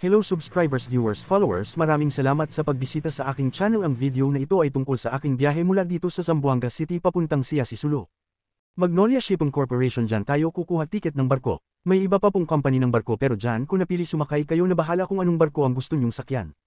Hello subscribers, viewers, followers, maraming salamat sa pagbisita sa aking channel. Ang video na ito ay tungkol sa aking biyahe mula dito sa Zamboanga City papuntang Sulu. Magnolia Shipping Corporation, dyan tayo kukuha tiket ng barko. May iba pa pong company ng barko pero dyan kung napili sumakay kayo na bahala kung anong barko ang gusto nyong sakyan.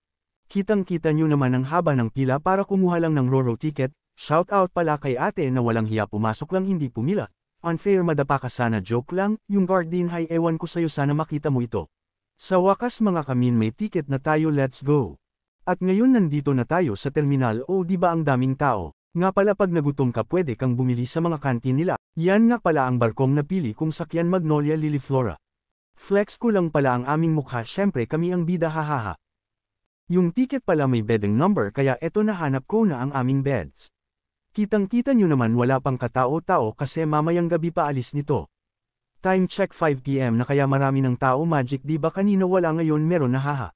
Kitang-kita nyo naman ang haba ng pila para kumuha lang ng RoRo ticket. Shout out pala kay ate na walang hiya, pumasok lang hindi pumila. Unfair, madapa ka sana, joke lang. Yung guard din, hi, ewan ko sa'yo, sana makita mo ito. Sa wakas mga kamin, may ticket na tayo, let's go. At ngayon nandito na tayo sa terminal. O di ba ang daming tao? Nga pala pag nagutom ka pwede kang bumili sa mga kantin nila. Yan nga pala ang barkong napili kong sakyan, Magnolia Lily Flora. Flex ko lang pala ang aming mukha, syempre kami ang bida, hahaha. Yung ticket pala may bedding number kaya eto nahanap ko na ang aming beds. Kitang-kita nyo naman wala pang katao-tao kasi mamayang gabi pa alis nito. Time check 5 PM na kaya marami ng tao, magic di ba kanina wala, ngayon meron na, haha.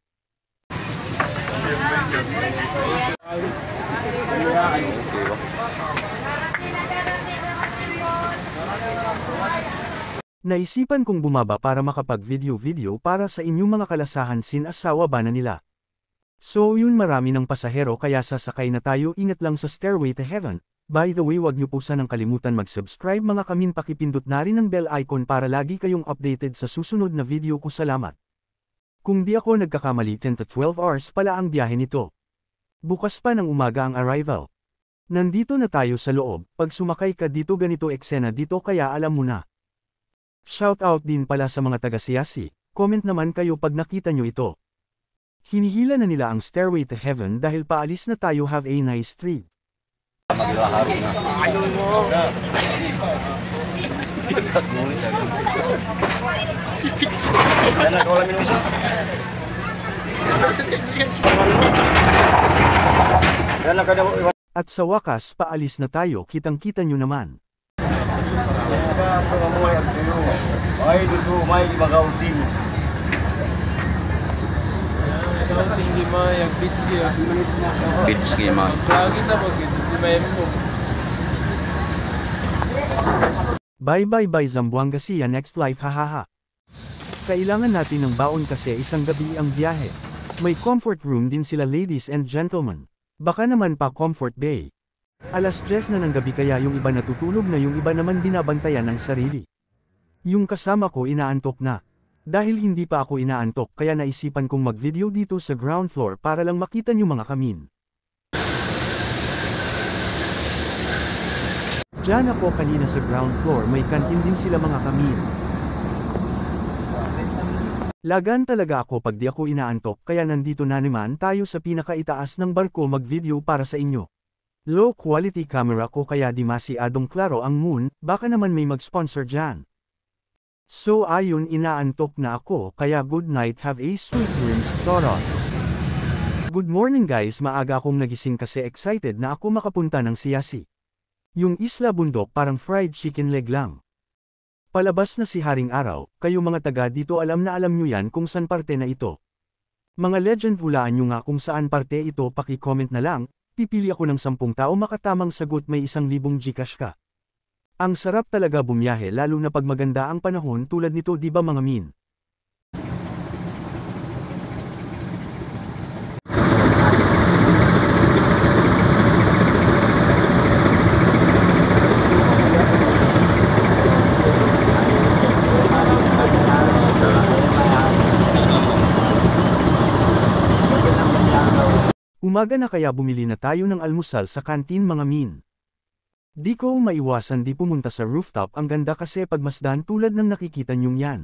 Naisipan kong bumaba para makapag-video para sa inyong mga kalasahan, sin-asawa ba na nila. So yun, marami ng pasahero kaya sasakay na tayo, ingat lang sa stairway to heaven. By the way, wag niyo po sanang kalimutan mag-subscribe mga kamin, pakipindot na rin ang bell icon para lagi kayong updated sa susunod na video ko, salamat. Kung di ako nagkakamali 10 to 12 hours pala ang biyahe nito. Bukas pa ng umaga ang arrival. Nandito na tayo sa loob, pag sumakay ka dito ganito eksena dito kaya alam mo na. Shout out din pala sa mga taga-Siyasi, comment naman kayo pag nakita nyo ito. Hinihila na nila ang stairway to heaven dahil paalis na tayo, have a nice trip. At sa wakas paalis na tayo, kitang-kita nyo naman. Bye Zamboanga, see ya next life, hahaha. Kailangan natin ng baon kasi isang gabi ang biyahe. May comfort room din sila, ladies and gentlemen. Baka naman pa comfort bay. Alas 10 na ng gabi kaya yung iba natutulog na, yung iba naman binabantayan ng sarili. Yung kasama ko inaantok na. Dahil hindi pa ako inaantok kaya naisipan kong mag-video dito sa ground floor para lang makita nyo mga kamin. Diyan ako kanina sa ground floor, may kantin din sila mga kamin. Lagan talaga ako pag di ako inaantok kaya nandito na naman tayo sa pinakaitaas ng barko mag-video para sa inyo. Low quality camera ko kaya di masyadong klaro ang moon, baka naman may mag-sponsor dyan. So ayun, inaantok na ako kaya good night, have a sweet dreams, Toro. Good morning guys, maaga akong nagising kasi excited na ako makapunta ng Siyasi. Yung isla bundok parang fried chicken leg lang. Palabas na si Haring Araw, kayo mga taga dito alam na alam nyo yan kung saan parte na ito. Mga legend, hulaan nyo nga kung saan parte ito, paki-comment na lang, pipili ako ng 10 tao makatamang sagot, may 1,000 Gcash ka. Ang sarap talaga bumiyahe lalo na pag maganda ang panahon tulad nito, di ba mga min? Umaga na kaya bumili na tayo ng almusal sa kantin mga min. Di ko maiwasan di pumunta sa rooftop, ang ganda kasi pagmasdan tulad ng nakikita nyong yan.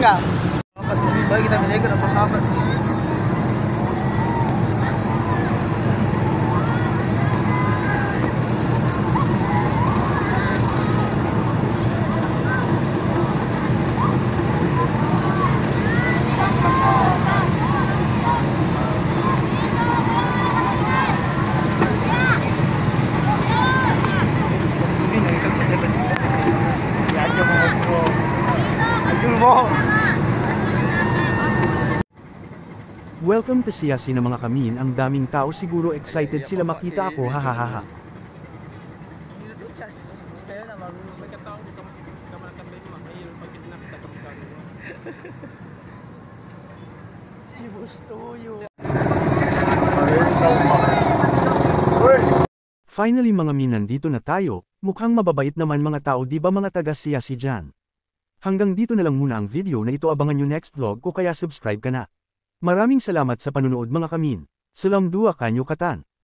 ka. Pas bagi kita bineka ng pasabat. Welcome to Siyasi na mga kamin, ang daming tao siguro excited sila makita ako, hahaha. Finally mga min, nandito na tayo, mukhang mababait naman mga tao, di ba mga taga Siyasi dyan? Hanggang dito na lang muna ang video na ito, abangan nyo next vlog ko, kaya subscribe ka na. Maraming salamat sa panunood mga kamin. Salam dua kanyo katan.